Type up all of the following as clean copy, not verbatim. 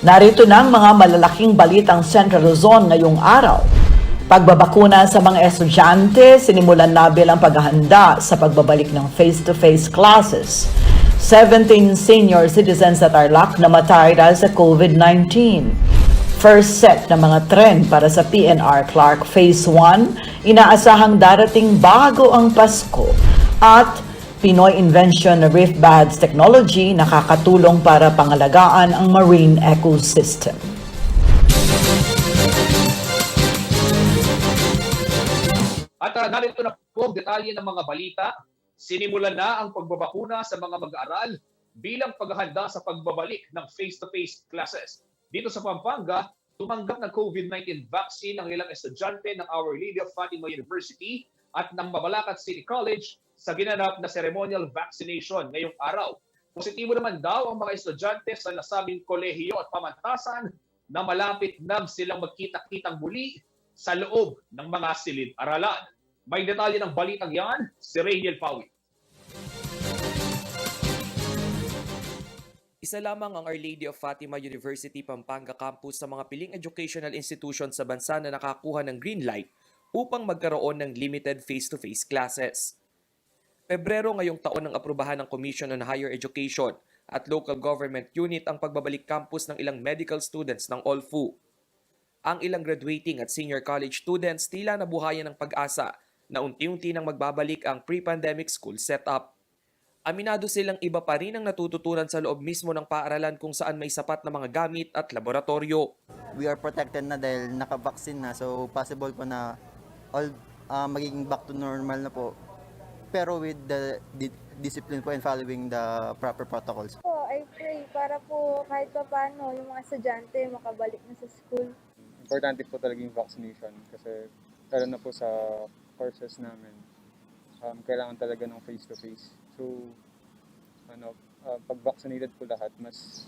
Narito na ang mga malalaking balitang Central Luzon ngayong araw. Pagbabakuna sa mga estudyante, sinimulan na bilang paghahanda sa pagbabalik ng face-to-face classes. 17 senior citizens sa Tarlac namatay dahil sa COVID-19. First set ng mga tren para sa PNR Clark Phase 1, inaasahang darating bago ang Pasko. At Pinoy invention na reef bags technology nakakatulong para pangalagaan ang marine ecosystem. At narito na po ang detalye ng mga balita. Sinimulan na ang pagbabakuna sa mga mag-aaral bilang paghahanda sa pagbabalik ng face-to-face classes. Dito sa Pampanga, tumanggap ng COVID-19 vaccine ang ilang estudyante ng Our Lady of Fatima University at ng Mabalacat City College sa ginanap na ceremonial vaccination ngayong araw. Positibo naman daw ang mga estudyante sa nasabing kolehiyo at pamantasan na malapit na silang magkita-kitang muli sa loob ng mga silid-aralan. May detalye ng balitang yan, si Rainiel Pawi. Isa lamang ang Our Lady of Fatima University Pampanga campus sa mga piling educational institutions sa bansa na nakakuha ng green light upang magkaroon ng limited face-to-face classes. Pebrero ngayong taon ang aprubahan ng Commission on Higher Education at Local Government Unit ang pagbabalik campus ng ilang medical students ng OLFU. Ang ilang graduating at senior college students tila nabuhayan ng pag-asa na unti-unti nang magbabalik ang pre-pandemic school setup. Aminado silang iba pa rin ang natututunan sa loob mismo ng paaralan kung saan may sapat na mga gamit at laboratorio. We are protected na dahil naka-vaccine na, so possible po na all magiging back to normal na po. Pero with the discipline po and following the proper protocols. I pray para po kahit pa paano yung mga estudyante makabalik na sa school. Importante po talaga yung vaccination kasi lalo na po sa courses namin, kailangan talaga ng face-to-face. So, pag vaccinated po lahat, mas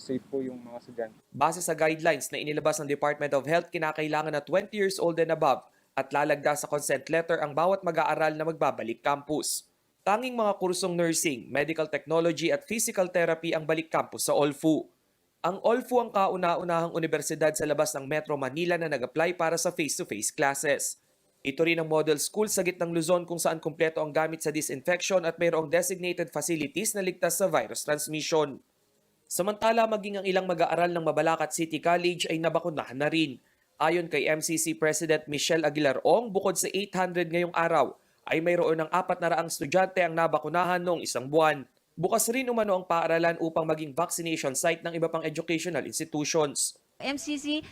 safe po yung mga estudyante. Base sa guidelines na inilabas ng Department of Health, kinakailangan na 20 years old and above at lalagda sa consent letter ang bawat mag-aaral na magbabalik campus. Tanging mga kursong nursing, medical technology at physical therapy ang balik campus sa OLFU. Ang OLFU ang kauna-unahang universidad sa labas ng Metro Manila na nag-apply para sa face-to-face classes. Ito rin ang model school sa gitnang Luzon kung saan kumpleto ang gamit sa disinfection at mayroong designated facilities na ligtas sa virus transmission. Samantala, maging ang ilang mag-aaral ng Mabalacat City College ay nabakunahan na rin. Ayon kay MCC President Michelle Aguilar-Ong, bukod sa 800 ngayong araw, ay mayroon ng 400 estudyante ang nabakunahan noong isang buwan. Bukas rin umano ang paaralan upang maging vaccination site ng iba pang educational institutions. MCC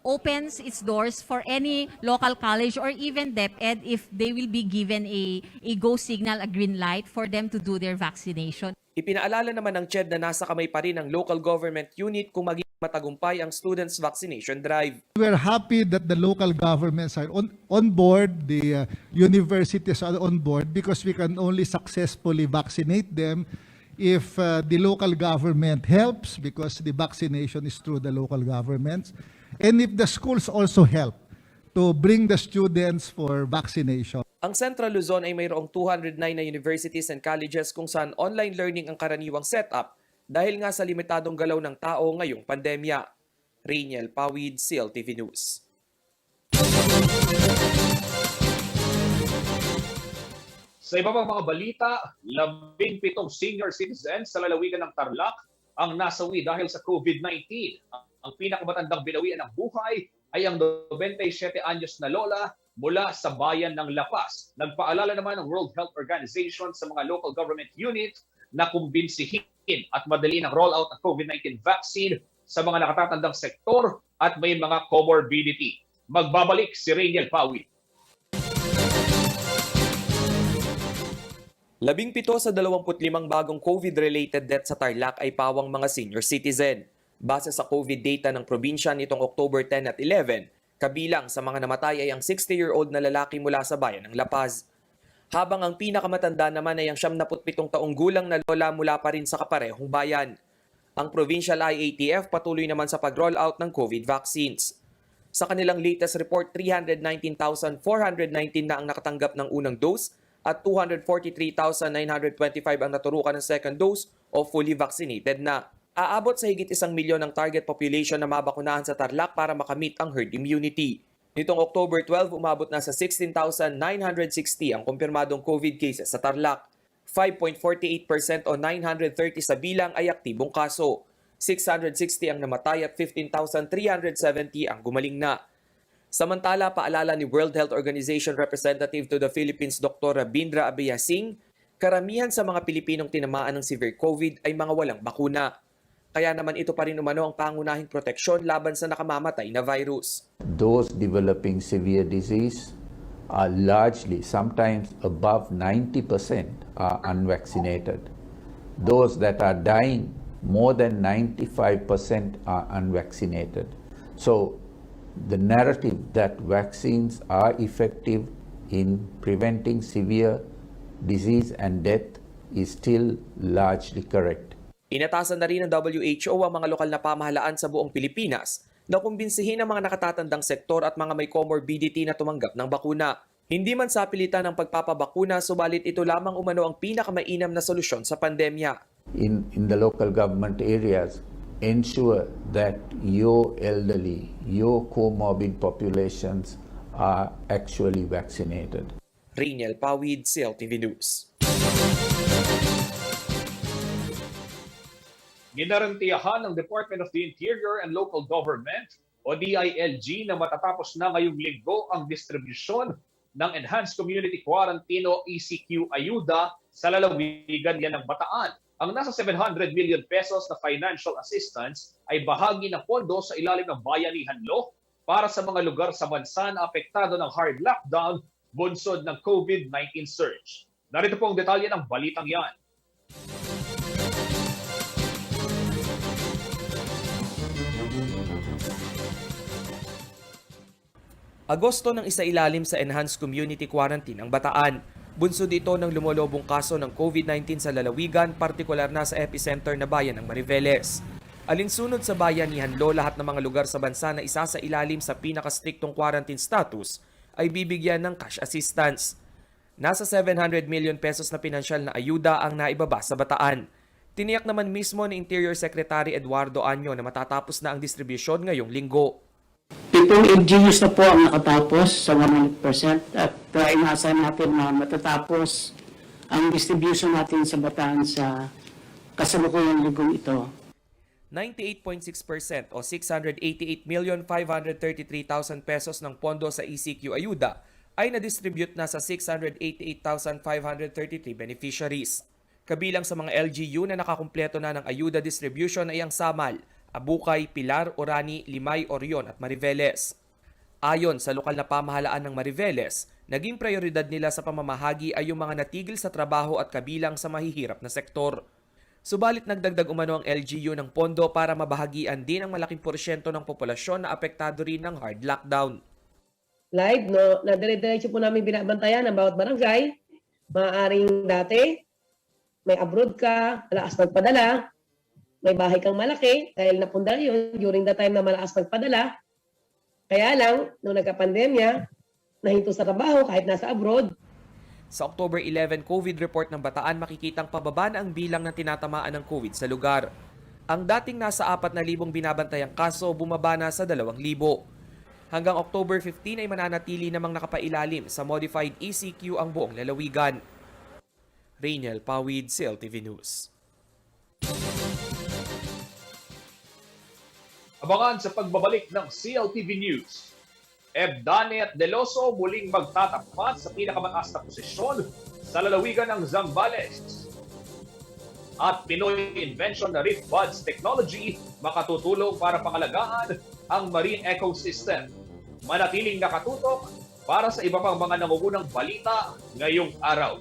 opens its doors for any local college or even DepEd if they will be given a go signal, a green light for them to do their vaccination. Ipinaalala naman ng CHED na nasa kamay pa rin ng local government unit kung maging matagumpay ang students' vaccination drive. We're happy that the local governments are on board, the universities are on board because we can only successfully vaccinate them if the local government helps because the vaccination is through the local governments and if the schools also help to bring the students for vaccination. Ang Central Luzon ay mayroong 209 na universities and colleges kung saan online learning ang karaniwang setup dahil nga sa limitadong galaw ng tao ngayong pandemya. Rainiel Pawid, CLTV News. Sa iba pang mga balita, 17 senior citizens sa lalawigan ng Tarlac ang nasawi dahil sa COVID-19. Ang pinakamatandang binawian ng buhay ay ang 97 anyos na lola mula sa bayan ng La Paz. Nagpaalala naman ng World Health Organization sa mga local government unit na kumbinsihin at madaliin ang rollout ng COVID-19 vaccine sa mga nakatatandang sektor at may mga comorbidity. Magbabalik si Rainiel Pawi. 17 sa 25 bagong COVID-related deaths sa Tarlac ay pawang mga senior citizen. Base sa COVID data ng probinsya nitong October 10 at 11, kabilang sa mga namatay ay ang 60-year-old na lalaki mula sa bayan ng La Paz. Habang ang pinakamatanda naman ay ang 77 taong gulang na lola mula pa rin sa kaparehong bayan. Ang Provincial IATF patuloy naman sa pag-roll out ng COVID vaccines. Sa kanilang latest report, 319,419 na ang nakatanggap ng unang dose at 243,925 ang naturukan ng second dose o fully vaccinated na. Aabot sa higit 1 milyon ang target population na mabakunahan sa Tarlac para makamit ang herd immunity. Nitong October 12, umabot na sa 16,960 ang kumpirmadong COVID cases sa Tarlac. 5.48% o 930 sa bilang ay aktibong kaso. 660 ang namatay at 15,370 ang gumaling na. Samantala, paalala ni World Health Organization Representative to the Philippines Dr. Bindra Abeyasing, karamihan sa mga Pilipinong tinamaan ng severe COVID ay mga walang bakuna. Kaya naman ito pa rin umano ang pangunahing proteksyon laban sa nakamamatay na virus. Those developing severe disease are largely, sometimes above 90%, are unvaccinated. Those that are dying, more than 95% are unvaccinated. So, the narrative that vaccines are effective in preventing severe disease and death is still largely correct. Inatasan na rin ng WHO ang mga lokal na pamahalaan sa buong Pilipinas na kumbinsihin ang mga nakatatandang sektor at mga may comorbidity na tumanggap ng bakuna. Hindi man sa pilitan ng pagpapabakuna, subalit ito lamang umano ang pinakamainam na solusyon sa pandemya. In the local government areas, ensure that your elderly, your comorbid populations are actually vaccinated. Rainiel Pawid, CLTV News. Ginarantiyahan ng Department of the Interior and Local Government o DILG na matatapos na ngayong linggo ang distribusyon ng Enhanced Community Quarantine o ECQ ayuda sa lalawigan yan ng Bataan. Ang nasa 700 million pesos na financial assistance ay bahagi ng pondo sa ilalim ng Bayanihan Law para sa mga lugar sa bansa na apektado ng hard lockdown bunsod ng COVID-19 surge. Narito po ang detalye ng balitang yan. Agosto nang isailalim sa Enhanced Community Quarantine ang Bataan. Bunsod ito ng lumolobong kaso ng COVID-19 sa lalawigan, partikular na sa epicenter na bayan ng Mariveles. Alinsunod sa Bayanihan Law, lahat ng mga lugar sa bansa na isa sa ilalim sa pinakastriktong quarantine status ay bibigyan ng cash assistance. Nasa 700 million pesos na pinansyal na ayuda ang naibaba sa Bataan. Tiniyak naman mismo ni Interior Secretary Eduardo Año na matatapos na ang distribusyon ngayong linggo. Pitong LGUs na po ang nakatapos sa 100% at inaasahan natin na matatapos ang distribution natin sa Bataan sa kasalukuyang linggong ito. 98.6% o 688,533,000 pesos ng pondo sa ECQ ayuda ay na-distribute na sa 688,533 beneficiaries. Kabilang sa mga LGU na nakakumpleto na ng ayuda distribution ay ang Samal, Abukay, Pilar, Orani, Limay, Orion at Mariveles. Ayon sa lokal na pamahalaan ng Mariveles, naging prioridad nila sa pamamahagi ay yung mga natigil sa trabaho at kabilang sa mahihirap na sektor. Subalit nagdagdag umano ang LGU ng pondo para mabahagian din ang malaking porsyento ng populasyon na apektado rin ng hard lockdown. Live, no, na dire-diretso po namin binabantayan ang bawat barangay. Maaaring dati, may abroad ka, malakas magpadala, may bahay kang malaki, dahil napundar yun during the time na malakas magpadala. Kaya lang, nung nagka-pandemya, nahinto sa trabaho kahit nasa abroad. Sa October 11 COVID report ng Bataan, makikitang pababa na ang bilang ng tinatamaan ng COVID sa lugar. Ang dating nasa 4,000 binabantayang kaso, bumaba na sa 2,000. Hanggang October 15 ay mananatili namang nakapailalim sa modified ECQ ang buong lalawigan. Rainiel Pawid, CLTV News. Abangan sa pagbabalik ng CLTV News. Ebdane at Deloso muling magtatapat sa pinakamataas na posisyon sa lalawigan ng Zambales. At Pinoy invention na Reef Buds Technology makatutulong para pangalagaan ang marine ecosystem. Manatiling nakatutok para sa iba pang mga nangungunang balita ngayong araw.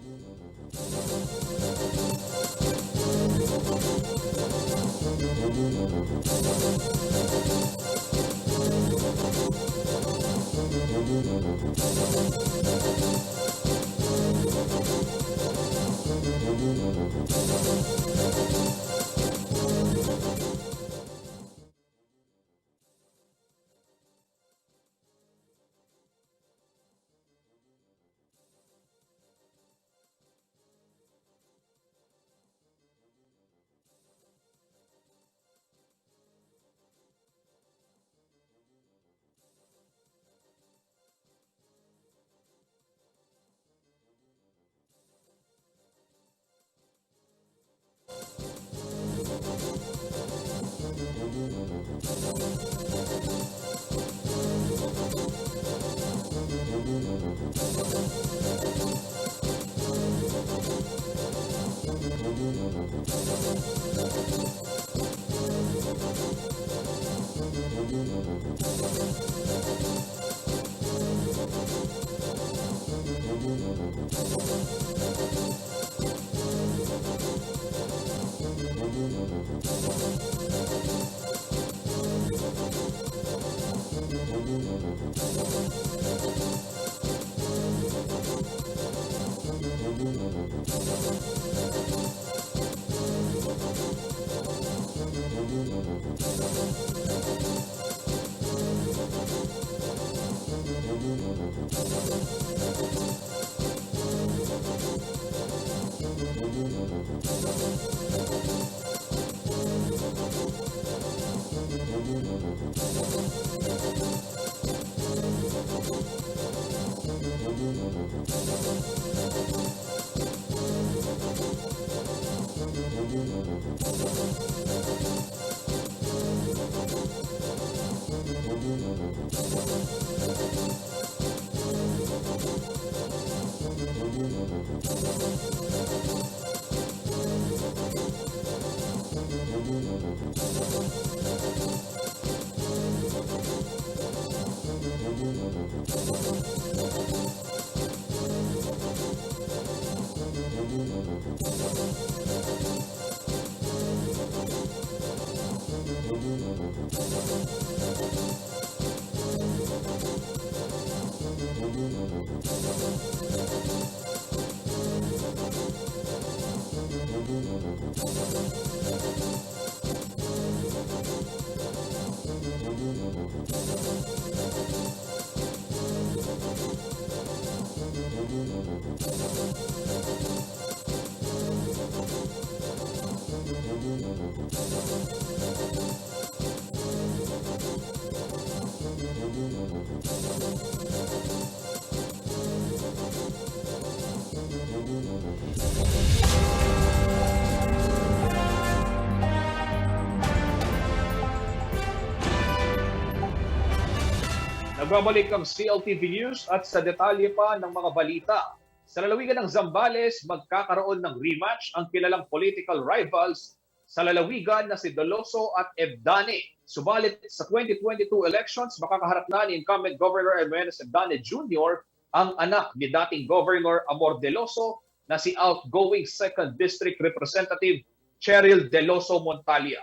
Nagbabalik ang CLTV News at sa detalye pa ng mga balita. Sa lalawigan ng Zambales, magkakaroon ng rematch ang kilalang political rivals sa lalawigan na si Deloso at Ebdane. Subalit sa 2022 elections, makakaharap na ni incumbent Governor Jimenez Ebdane Jr. ang anak ni dating Governor Amor Deloso na si outgoing 2nd District Representative Cheryl Deloso Montalia.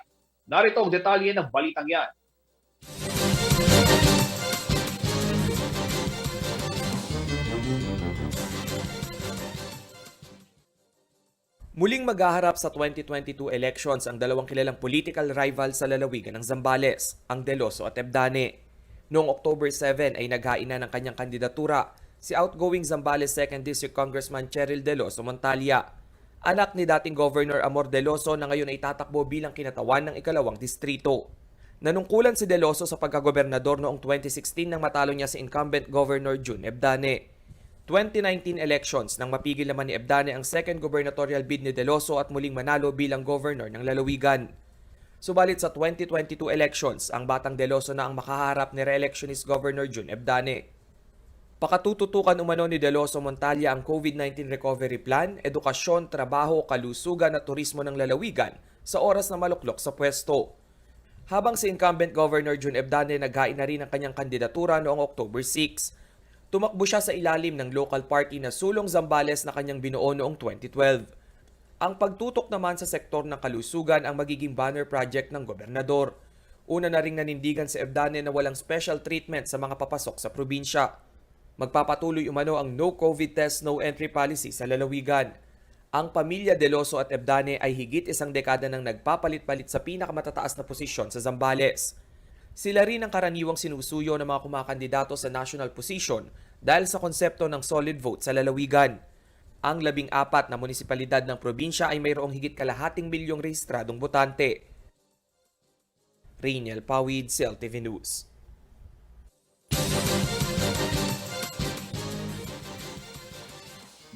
Narito ang detalye ng balitang yan. Muling maghaharap sa 2022 elections ang dalawang kilalang political rival sa lalawigan ng Zambales, ang Deloso at Ebdane. Noong October 7 ay naghain na ng kanyang kandidatura si outgoing Zambales 2nd District Congressman Cheryl Deloso Montalia, anak ni dating Governor Amor Deloso na ngayon ay tatakbo bilang kinatawan ng ikalawang distrito. Nanungkulan si Deloso sa pagkagobernador noong 2016 nang matalo niya si incumbent Governor June Ebdane. 2019 elections nang mapigil naman ni Ebdane ang second gubernatorial bid ni Deloso at muling manalo bilang governor ng lalawigan. Subalit sa 2022 elections, ang batang Deloso na ang makaharap ni re-electionist Governor June Ebdane. Pakatututukan umano ni Deloso Montalia ang COVID-19 recovery plan, edukasyon, trabaho, kalusugan at turismo ng lalawigan sa oras na maluklok sa pwesto. Habang si incumbent Governor June Ebdane naghain na rin ang kanyang kandidatura noong October 6, tumakbo siya sa ilalim ng local party na Sulong Zambales na kanyang binuo noong 2012. Ang pagtutok naman sa sektor ng kalusugan ang magiging banner project ng gobernador. Una na ring nanindigan si Ebdane na walang special treatment sa mga papasok sa probinsya. Magpapatuloy umano ang no COVID test, no entry policy sa lalawigan. Ang pamilya Deloso at Ebdane ay higit isang dekada nang nagpapalit-palit sa pinakamatataas na posisyon sa Zambales. Sila rin ang karaniwang sinusuyo ng mga kumakandidato sa national position dahil sa konsepto ng solid vote sa lalawigan. Ang 14 na munisipalidad ng probinsya ay mayroong higit kalahating milyong rehistradong botante. Rainiel Pawid, CLTV News.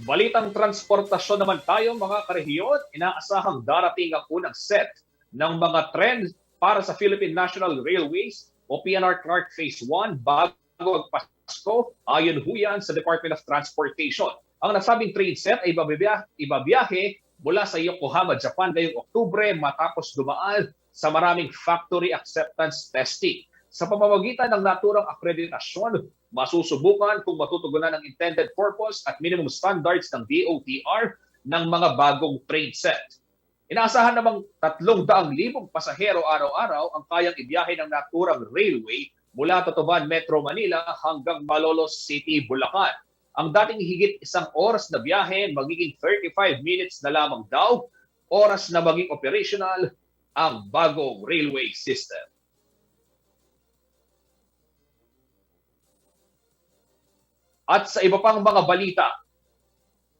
Balitang transportasyon naman tayo mga karehiyon. Inaasahang darating ang unang set ng mga tren para sa Philippine National Railways o PNR Clark Phase 1 bago magpasko ayon ho yan sa Department of Transportation. Ang nasabing train set ay ibabiyahe mula sa Yokohama, Japan ngayong Oktubre matapos dumaan sa maraming factory acceptance testing. Sa pamamagitan ng naturang akreditasyon, masusubukan kung matutugunan ang intended purpose at minimum standards ng DOTR ng mga bagong train set. Inaasahan namang 300,000 pasahero araw-araw ang kayang ibiyahe ng naturang railway mula Totoban, Metro Manila hanggang Malolos City, Bulacan. Ang dating higit 1 oras na biyahe magiging 35 minutes na lamang daw, oras na maging operational ang bagong railway system. At sa iba pang mga balita,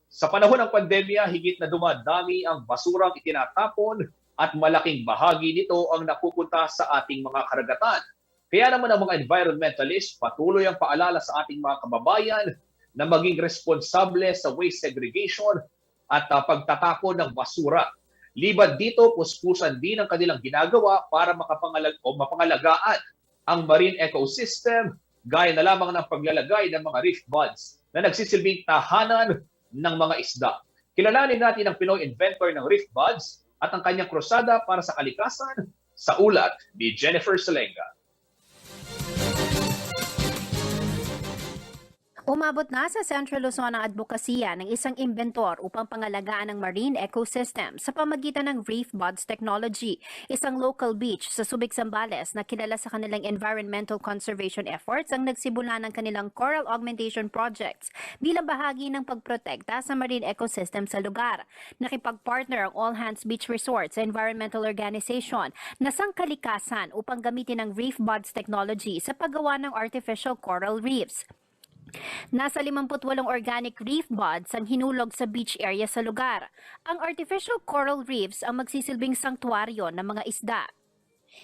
sa panahon ng pandemya, higit na dumadami ang basurang itinatapon at malaking bahagi nito ang napupunta sa ating mga karagatan. Kaya naman ang mga environmentalist patuloy ang paalala sa ating mga kababayan na maging responsable sa waste segregation at pagtatapon ng basura. Liban dito, puspusan din ang kanilang ginagawa para mapangalagaan ang marine ecosystem gaya na lamang ng paglalagay ng mga reef buds na nagsisilbing tahanan ng mga isda. Kilalanin natin ang Pinoy inventor ng reef buds at ang kanyang krusada para sa kalikasan sa ulat ni Jennifer Salenga. Umabot na sa Central Luzon ang advokasya ng isang inventor upang pangalagaan ang marine ecosystem sa pamagitan ng Reef Buds Technology, isang local beach sa Subic, Zambales na kilala sa kanilang environmental conservation efforts ang nagsimula ng kanilang coral augmentation projects bilang bahagi ng pagprotekta sa marine ecosystem sa lugar. Nakipag-partner ang All Hands Beach Resort sa environmental organization na sangkalikasan upang gamitin ang Reef Buds Technology sa paggawa ng artificial coral reefs. Nasa 58 organic reef buds ang hinulog sa beach area sa lugar. Ang artificial coral reefs ang magsisilbing sanktuaryo ng mga isda.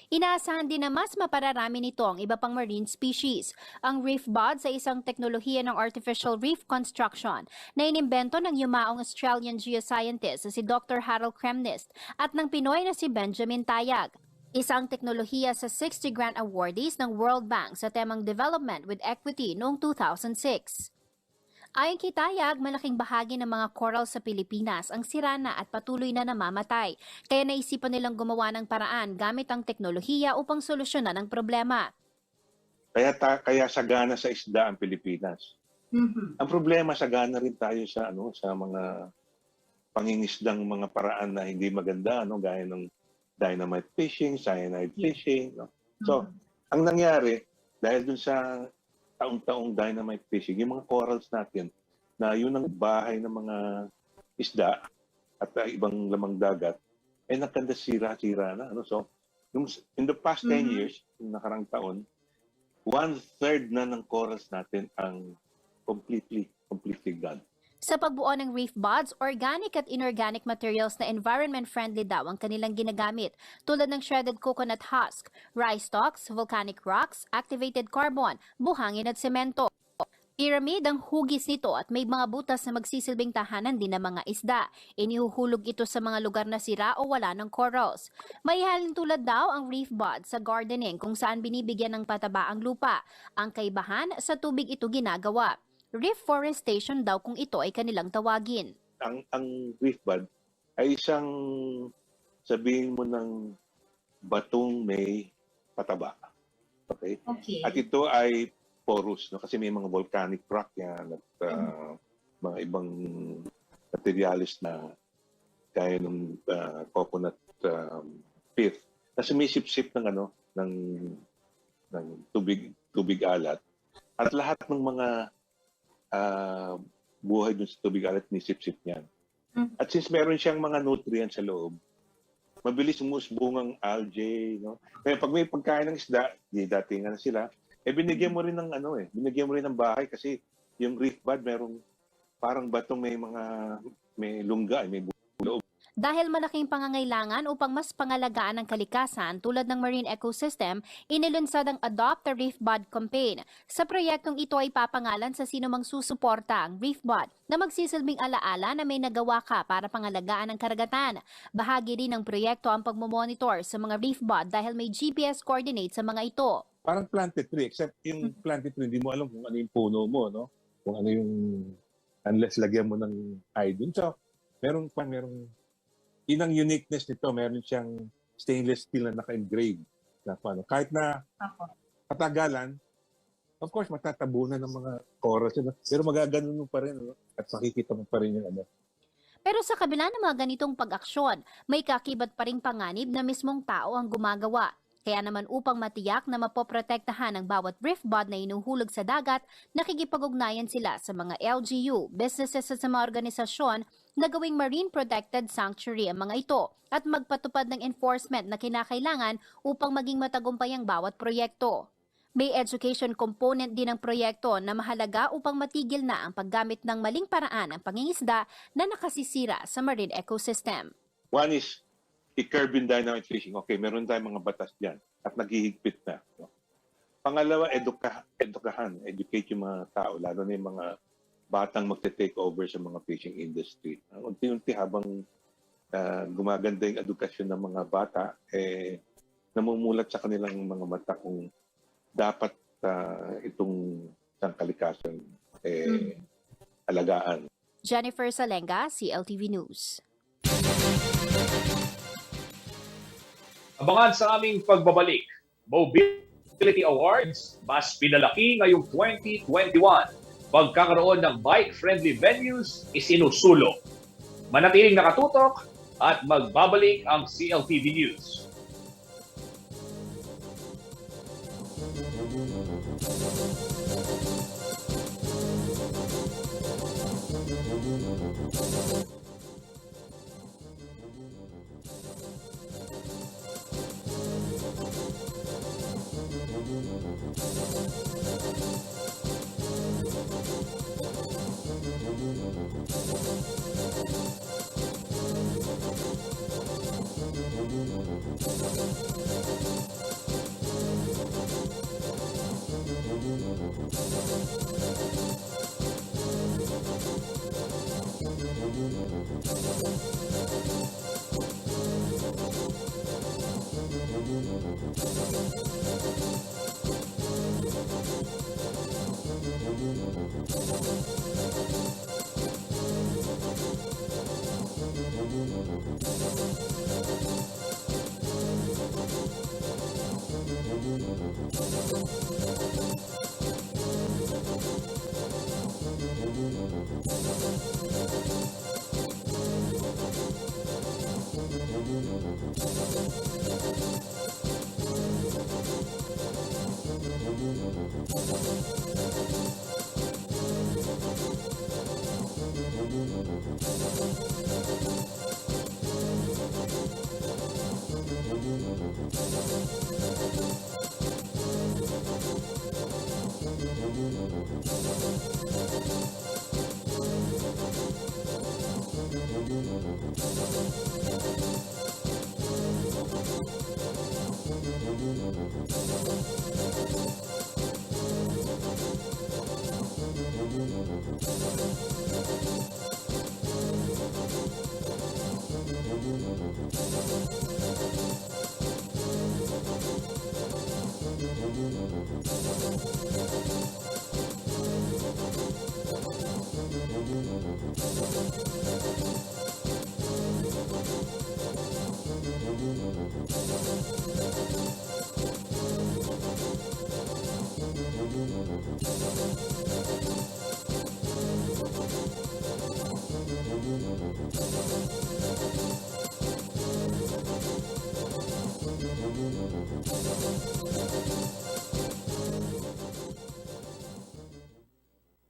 Inaasahan din na mas mapararami nito ang iba pang marine species. Ang reef buds ay isang teknolohiya ng artificial reef construction na inimbento ng yumaong Australian geoscientist na si Dr. Harold Kremnist at ng Pinoy na si Benjamin Tayag. Isang teknolohiya sa 60 grant awardees ng World Bank sa temang Development with Equity noong 2006. Ayon kay Tayag, malaking bahagi ng mga coral sa Pilipinas ang sira na at patuloy na namamatay, kaya naisipan nilang gumawa ng paraan gamit ang teknolohiya upang solusyonan ang problema. Kaya sagana sa isda ang Pilipinas. Ang problema, sagana rin tayo sa sa mga pangingisdang mga paraan na hindi maganda, gaya ng dynamite fishing, cyanide fishing. So, ang nangyari, dahil dun sa taong-taong dynamite fishing, yung mga corals natin, na yun ang bahay ng mga isda at ibang lamang dagat, ay nakandasira-sira na. So, in the past 10 years, yung nakarang taon, 1/3 na ng corals natin ang completely gone. Sa pagbuo ng reef buds, organic at inorganic materials na environment-friendly daw ang kanilang ginagamit, tulad ng shredded coconut husk, rice stalks, volcanic rocks, activated carbon, buhangin at semento. Pyramid ang hugis nito at may mga butas na magsisilbing tahanan din ng mga isda. Inihuhulog ito sa mga lugar na sira o wala ng corals. May halin tulad daw ang reef buds sa gardening kung saan binibigyan ng pataba ang lupa. Ang kaibahan, sa tubig ito ginagawa. Reforestation daw kung ito ay kanilang tawagin. Ang reef bud ay isang, sabihin mo, ng batong may pataba. Okay? At ito ay porous, kasi may mga volcanic rock yan at mga ibang materialis na kaya ng coconut pith na sumisip-sip ng tubig alat. At lahat ng mga buhay dun sa tubig alat ni sip-sip niyan. At since meron siyang mga nutrients sa loob, mabilis umusbong ang algae, Kaya pag may pagkain ng isda, di datingan na sila, binigyan mo rin ng binigyan mo rin ng bahay kasi yung reef bud merong parang batong may lungga, may loob. Dahil malaking pangangailangan upang mas pangalagaan ang kalikasan tulad ng marine ecosystem, inilunsad ang Adopt a Reef Bud campaign. Sa proyektong ito ay papangalan sa sinumang susuporta ang Reef Bud na magsisilbing alaala na may nagawa ka para pangalagaan ang karagatan. Bahagi rin ng proyekto ang pagmomonitor sa mga Reef Bud dahil may GPS coordinates sa mga ito. Parang planted tree, except yung planted tree, hindi mo alam kung ano yung puno mo, Kung ano yung, unless lagyan mo ng hydrogen. So, merong Yun ang uniqueness nito. Meron siyang stainless steel na naka-engrave. Kahit na katagalan, of course, matatabunan ng mga chorus. Pero magaganon mo pa rin. At makikita mo pa rin yung ano. Pero sa kabila ng mga ganitong pag-aksyon, may kakibat pa ring panganib na mismong tao ang gumagawa. Kaya naman upang matiyak na mapoprotektahan ang bawat reef bod na inuhulog sa dagat, nakikipag-ugnayan sila sa mga LGU, businesses at sa mga organisasyon na gawing marine protected sanctuary ang mga ito at magpatupad ng enforcement na kinakailangan upang maging matagumpay ang bawat proyekto. May education component din ng proyekto na mahalaga upang matigil na ang paggamit ng maling paraan ng pangingisda na nakasisira sa marine ecosystem. One is i-curb yung dynamic fishing. Okay, meron tayong mga batas dyan at naghihigpit na. Pangalawa, educate yung mga tao, lalo na yung mga batang magte-take over sa mga fishing industry. Unti-unti habang gumaganda yung edukasyon ng mga bata, namumulat sa kanilang mga mata kung dapat itong kalikasan alagaan. Jennifer Salenga, CLTV News. Abangan sa aming pagbabalik. Mobility Awards, mas pinalaki ngayong 2021. Pagkakaroon ng bike-friendly venues, isinusulong. Manatiling nakatutok at magbabalik ang CLTV News.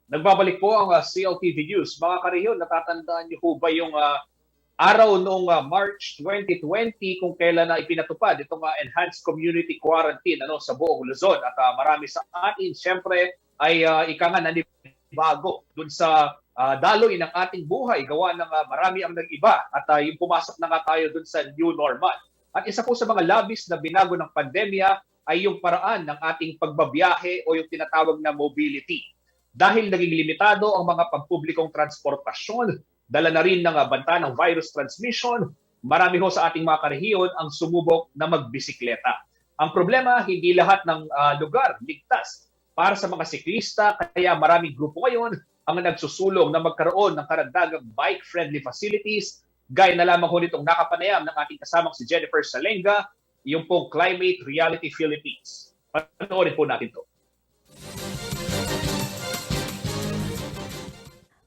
Nagbabalik po ang CLTV News. Mga kariyon, natatandaan niyo po ba yung araw noong March 2020 kung kailan na ipinatupad itong enhanced community quarantine sa buong Luzon? At marami sa atin, siyempre, ay ika nga nanibago dun sa daloy ng ating buhay. Gawa ng marami ang nag-iba at yung pumasok na nga tayo dun sa new normal. At isa po sa mga labis na binago ng pandemya ay yung paraan ng ating pagbabiyahe o yung tinatawag na mobility. Dahil naging limitado ang mga pampublikong transportasyon, dala na rin ng banta ng virus transmission, marami ho sa ating mga karehiyon ang sumubok na magbisikleta. Ang problema, hindi lahat ng lugar ligtas para sa mga siklista, kaya maraming grupo ngayon ang nagsusulong na magkaroon ng karagdagang bike-friendly facilities Gaya na lamang ho nitong nakapanayam ng ating kasamang si Jennifer Salenga, yung pong Climate Reality Philippines. Panoorin po natin to.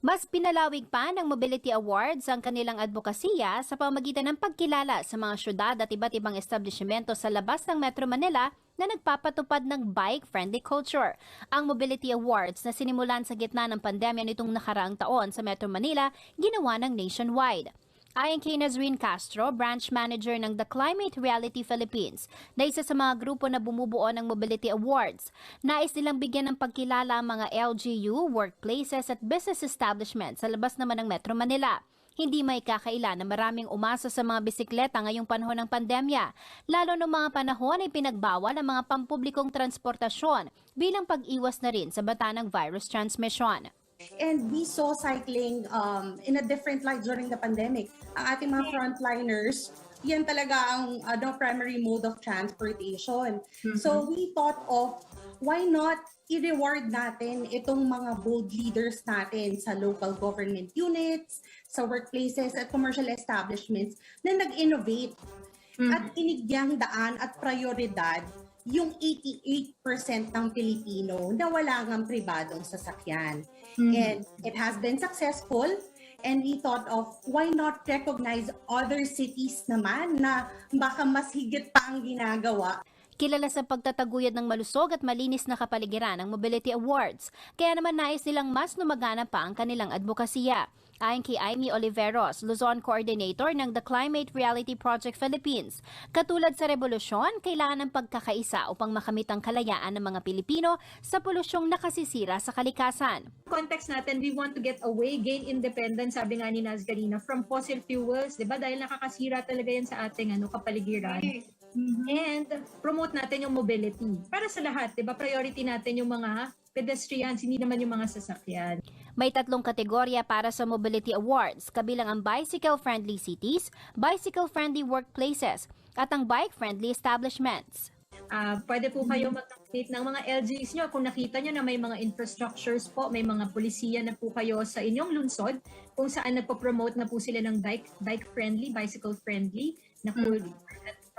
Mas pinalawig pa ng Mobility Awards ang kanilang advokasya sa pamamagitan ng pagkilala sa mga syudad at iba't ibang establishmento sa labas ng Metro Manila na nagpapatupad ng bike-friendly culture. Ang Mobility Awards na sinimulan sa gitna ng pandemya nitong nakaraang taon sa Metro Manila, ginawa ng nationwide. Ayon kay Nazreen Castro, branch manager ng The Climate Reality Philippines, na isa sa mga grupo na bumubuo ng Mobility Awards, nais nilang bigyan ng pagkilala ang mga LGU, workplaces at business establishments sa labas naman ng Metro Manila. Hindi may kakaila na maraming umasa sa mga bisikleta ngayong panahon ng pandemya, lalo noong mga panahon ay pinagbawal ang mga pampublikong transportasyon bilang pag-iwas na rin sa banta ng virus transmission. And we saw cycling in a different light during the pandemic. Ang ating mga frontliners, yan talaga ang primary mode of transportation. So we thought of, why not i-reward natin itong mga bold leaders natin sa local government units, sa workplaces at commercial establishments na nag-innovate at inigyang daan at prioridad yung 88% ng Pilipino na wala ngang pribadong sasakyan. And it has been successful, and we thought of why not recognize other cities naman na baka mas higit pa ang ginagawa. Kilala sa pagtataguyod ng malusog at malinis na kapaligiran ng Mobility Awards, kaya naman nais nilang mas lumagana pa ang kanilang advokasya. Ayon kay Amy Oliveros, Luzon Coordinator ng The Climate Reality Project Philippines, katulad sa revolusyon, kailangan ng pagkakaisa upang makamit ang kalayaan ng mga Pilipino sa polusyong nakasisira sa kalikasan. Context natin, we want to get away, gain independence, sabi nga ni Naz kanina, from fossil fuels, di ba? Dahil nakakasira talaga yan sa ating kapaligiran. And promote natin yung mobility. Para sa lahat, di ba? Priority natin yung mga pedestrians, hindi naman yung mga sasakyan. May 3 kategorya para sa Mobility Awards, kabilang ang bicycle-friendly cities, bicycle-friendly workplaces, at ang bike-friendly establishments. Pwede po kayo mag-nominate ng mga LGs nyo kung nakita nyo na may mga infrastructures po, may mga polisiya na po kayo sa inyong lungsod, kung saan nagpo-promote na po sila ng bike-friendly, bicycle-friendly na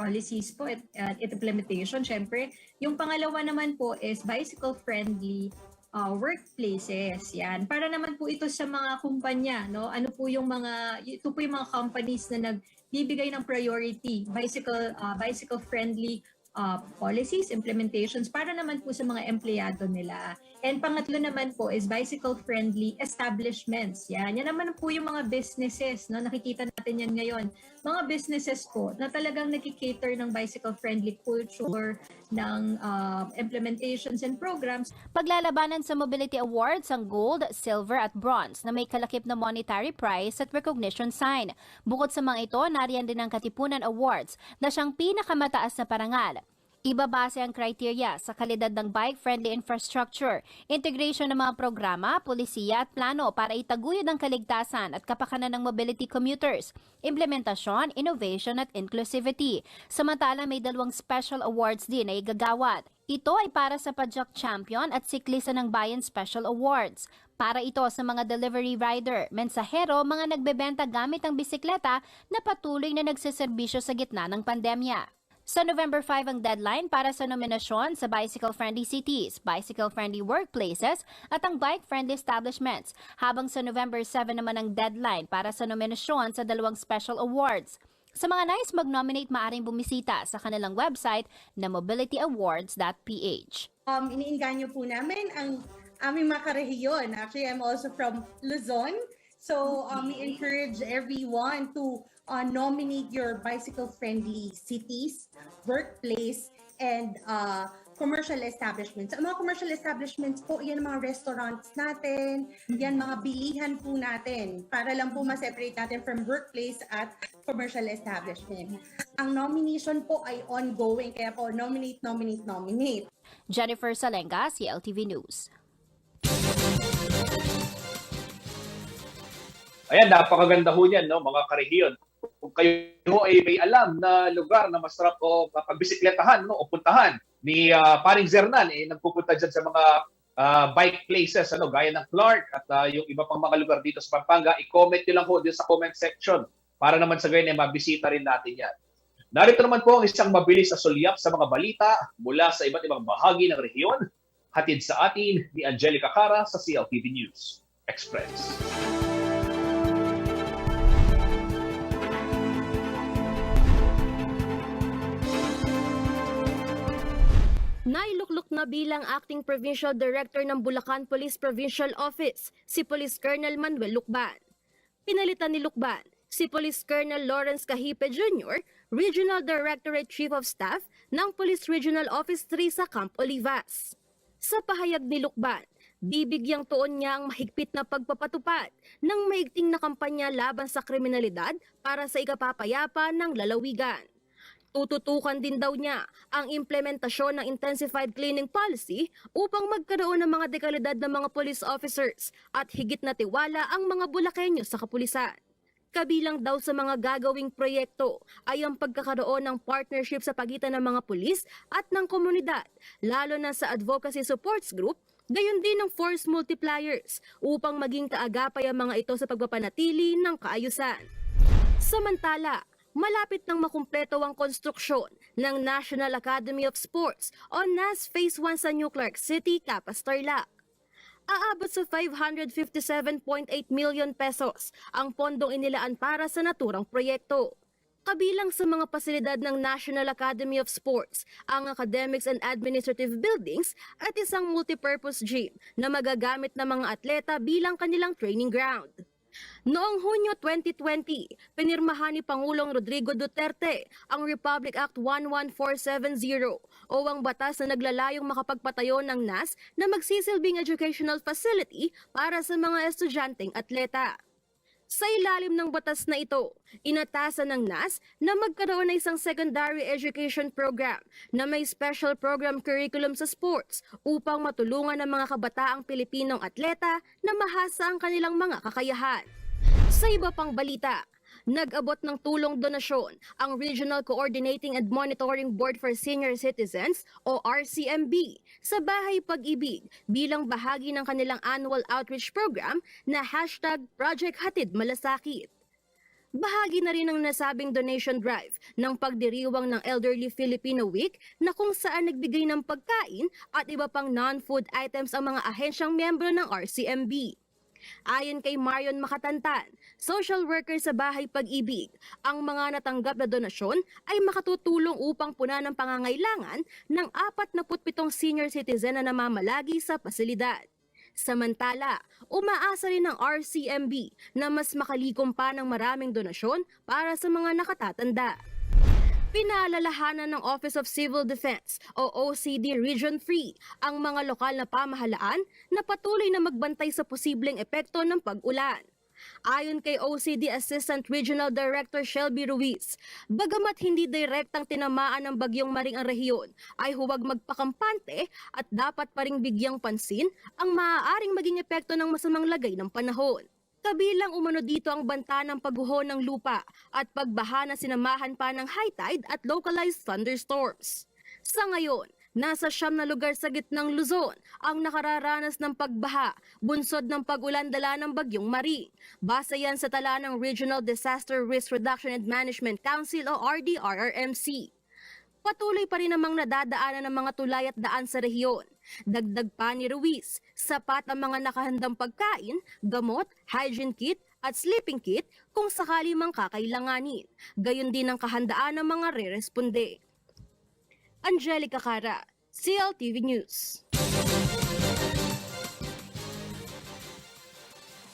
policies po at implementation. Syempre, yung pangalawa naman po is bicycle-friendly workplaces. Yan. Para naman po ito sa mga kumpanya, no? Ito po yung mga companies na nagbibigay ng priority, bicycle-friendly policies, implementations para naman po sa mga empleyado nila. And pangatlo naman po is bicycle-friendly establishments. Yan naman po yung mga businesses, no? Nakikita natin yan ngayon. Mga businesses po na talagang nagki-cater ng bicycle-friendly culture, ng implementations and programs. Paglalabanan sa Mobility Awards ang gold, silver at bronze na may kalakip na monetary prize at recognition sign. Bukod sa mga ito, nariyan din ang Katipunan Awards na siyang pinakamataas na parangal. Ibabase ang kriteria sa kalidad ng bike-friendly infrastructure, integration ng mga programa, polisiya at plano para itaguyod ang kaligtasan at kapakanan ng mobility commuters, implementasyon, innovation at inclusivity. Samantala may 2 special awards din na igagawad. Ito ay para sa Padjak Champion at Siklista ng Bayan Special Awards. Para ito sa mga delivery rider, mensahero, mga nagbebenta gamit ang bisikleta na patuloy na nagseserbisyo sa gitna ng pandemya. Sa November 5 ang deadline para sa nominasyon sa bicycle-friendly cities, bicycle-friendly workplaces at ang bike-friendly establishments, habang sa November 7 naman ang deadline para sa nominasyon sa 2 special awards. Sa mga nais mag-nominate, maaaring bumisita sa kanilang website na mobilityawards.ph. Iniinganyo po namin ang aming mga karehiyon. Actually, I'm also from Luzon. So we encourage everyone to nominate your bicycle-friendly cities, workplace, and commercial establishments. Ang mga commercial establishments po, yan mga restaurants natin, yan mga bilihan po natin, para lang po ma-separate natin from workplace at commercial establishment. Ang nomination po ay ongoing, kaya po nominate. Jennifer Salenga, CLTV News. Ayan, napakaganda ho niyan, no, mga karehiyon. Kung kayo ay may alam na lugar na masarap o pagbisikletahan, no, o puntahan ni Paring Zernan, nagpupunta dyan sa mga bike places, gaya ng Clark at yung iba pang mga lugar dito sa Pampanga, i-comment nyo lang ho dito sa comment section para naman sa gayon ay mabisita rin natin yan. Narito naman po ang isang mabilis na sulyap sa mga balita mula sa iba't ibang bahagi ng rehiyon. Hatid sa atin ni Angelica Cara sa CLTV News Express. Nailuklok na bilang Acting Provincial Director ng Bulacan Police Provincial Office, si Police Colonel Manuel Lucban. Pinalitan ni Lucban si Police Colonel Lawrence Cahipe Jr., Regional Directorate Chief of Staff ng Police Regional Office 3 sa Camp Olivas. Sa pahayag ni Lucban, bibigyang tuon niya ang mahigpit na pagpapatupad ng maigting na kampanya laban sa kriminalidad para sa ikapapayapa ng lalawigan. Tututukan din daw niya ang implementasyon ng intensified cleaning policy upang magkaroon ng mga dekalidad ng mga police officers at higit na tiwala ang mga Bulakenyo sa kapulisan. Kabilang daw sa mga gagawing proyekto ay ang pagkakaroon ng partnership sa pagitan ng mga pulis at ng komunidad, lalo na sa advocacy supports group, gayon din ng force multipliers upang maging kaagapay ang mga ito sa pagpapanatili ng kaayusan. Samantala, malapit nang makumpleto ang konstruksyon ng National Academy of Sports o NAS Phase 1 sa New Clark City, Capas, Tarlac. Aabot sa 557.8 million pesos ang pondong inilaan para sa naturang proyekto. Kabilang sa mga pasilidad ng National Academy of Sports, ang academics and administrative buildings at isang multipurpose gym na magagamit ng mga atleta bilang kanilang training ground. Noong Hunyo 2020, pinirmahan ni Pangulong Rodrigo Duterte ang Republic Act 11470 o ang batas na naglalayong makapagpatayo ng NAS na magsisilbing educational facility para sa mga estudyanteng atleta. Sa ilalim ng batas na ito, inatasan ng NAS na magkaroon ng isang secondary education program na may special program curriculum sa sports upang matulungan ang mga kabataang Pilipinong atleta na mahasa ang kanilang mga kakayahan. Sa iba pang balita, nag-abot ng tulong donasyon ang Regional Coordinating and Monitoring Board for Senior Citizens o RCMB sa Bahay Pag-ibig bilang bahagi ng kanilang annual outreach program na #Project Hatid Malasakit. Bahagi na rin ang nasabing donation drive ng pagdiriwang ng Elderly Filipino Week na kung saan nagbigay ng pagkain at iba pang non-food items ang mga ahensyang miyembro ng RCMB. Ayon kay Marion Makatantan, social worker sa Bahay Pag-ibig, ang mga natanggap na donasyon ay makatutulong upang punan ang pangangailangan ng 47 senior citizen na namamalagi sa pasilidad. Samantala, umaasa rin ng RCMB na mas makalikom pa ng maraming donasyon para sa mga nakatatanda. Pinaalalahanan ng Office of Civil Defense o OCD Region 3 ang mga lokal na pamahalaan na patuloy na magbantay sa posibleng epekto ng pag-ulan. Ayon kay OCD Assistant Regional Director Shelby Ruiz, bagamat hindi direktang tinamaan ng bagyong Maring ang rehiyon, ay huwag magpakampante at dapat pa ring bigyang pansin ang maaaring maging epekto ng masamang lagay ng panahon. Kabilang umano dito ang banta ng pagguho ng lupa at pagbaha na sinamahan pa ng high tide at localized thunderstorms. Sa ngayon, nasa 9 na lugar sa gitnang Luzon ang nakararanas ng pagbaha, bunsod ng pag-ulan dala ng bagyong Maring. Base yan sa tala ng Regional Disaster Risk Reduction and Management Council o RDRRMC. Patuloy pa rin namang nadadaanan ng mga tulay at daan sa rehiyon. Dagdag pa ni Ruiz, sapat ang mga nakahandang pagkain, gamot, hygiene kit at sleeping kit kung sakali mang kakailanganin. Gayon din ang kahandaan ng mga re-responde. Angelica Cara, CLTV News.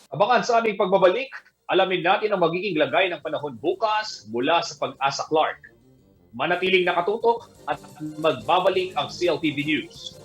Abangan sa aming pagbabalik, alamin natin ang magiging lagay ng panahon bukas mula sa Pag-asa Clark. Manatiling nakatutok at magbabalik ang CLTV News.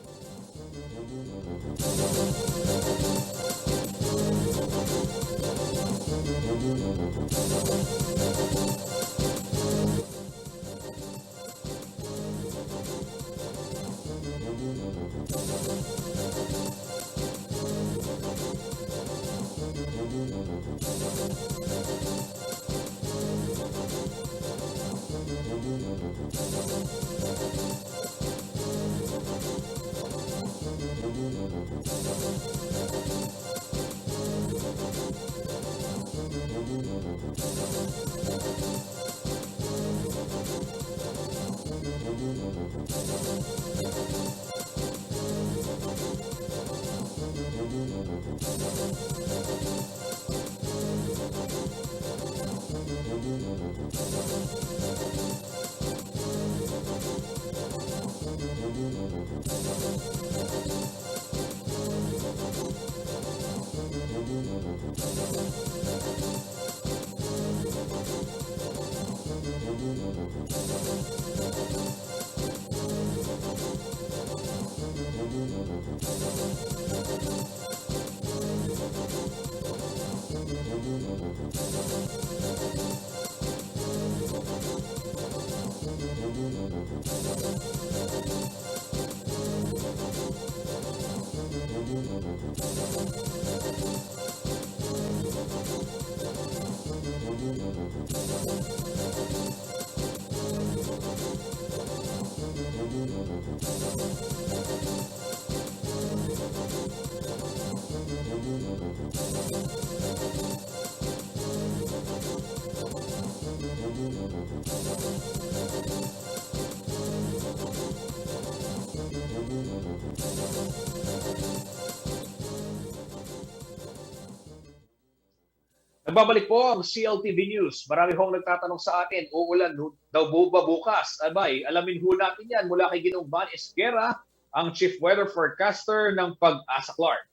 Nagbabalik po ang CLTV News. Marami hong nagtatanong sa atin, uulan daw ba bukas? Abay, alamin ho natin yan mula kay Ginong Van Esquera, ang Chief Weather Forecaster ng Pag-asa Clark.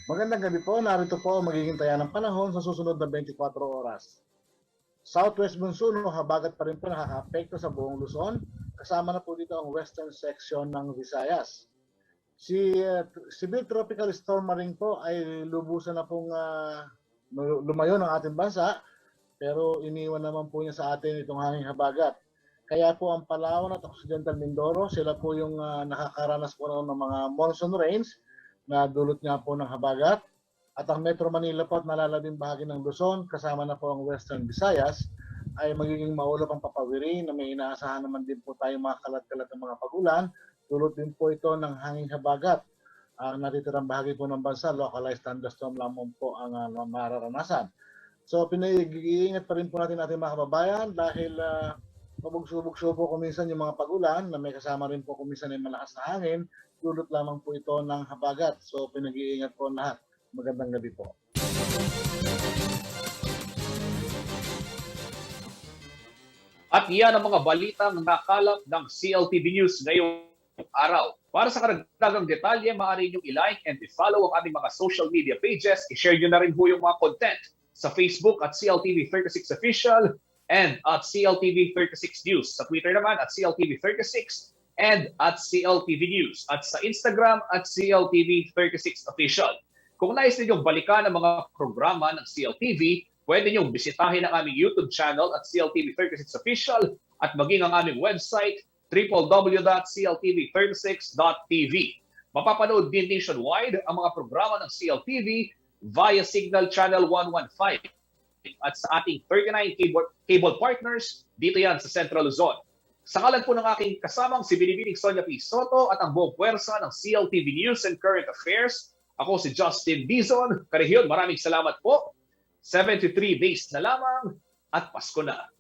Magandang gabi po. Narito po ang magiging taya ng panahon sa susunod na 24 oras. Southwest monsoon o habagat pa rin po nakaka-apekto sa buong Luzon. Kasama na po dito ang western section ng Visayas. Si severe tropical storm Maring po ay lubusan na pong lumayo ng ating bansa, pero iniwan naman po niya sa atin itong hanging habagat. Kaya po ang Palawan at Occidental Mindoro, sila po yung nakakaranas po ng mga monsoon rains na dulot niya po ng habagat. At ang Metro Manila po at nalalabing bahagi ng Luzon, kasama na po ang Western Visayas, ay magiging maulap ang papawiri na may inaasahan naman din po tayo mga kalat-kalat ng mga pagulan. Dulot din po ito ng hanging habagat. Ang natitirang bahagi po ng bansa, localized thunderstorm lamang po ang mararanasan. So pinag-iingat pa rin po natin ating mga kababayan dahil mabugso-bugso po kuminsan yung mga pagulan na may kasama rin po kuminsan yung malakas na hangin. Dulot lamang po ito ng habagat. So pinag-iingat po lahat. Magandang gabi po. At yan ang mga balitang nakalap ng CLTV News ngayong araw. Para sa karagdagang detalye, maaari niyong i-like and i-follow ang aming mga social media pages. I-share niyo na rin po yung mga content sa Facebook at CLTV36 Official and at CLTV36 News. Sa Twitter naman at CLTV36 and at CLTV News. At sa Instagram at CLTV36 Official. Kung nais ninyong balikan ang mga programa ng CLTV, pwede ninyong bisitahin ang aming YouTube channel at CLTV36 Official at maging ang aming website www.cltv36.tv. Mapapanood din nationwide ang mga programa ng CLTV via Signal Channel 115 at sa ating 39 cable partners dito yan sa Central Luzon. Sa ngalan po ng aking kasamang si Binibining Sonia P. Soto at ang buong puwersa ng CLTV News and Current Affairs, ako si Justin Dizon. Karehyon, maraming salamat po. 73 days na lamang at Pasko na.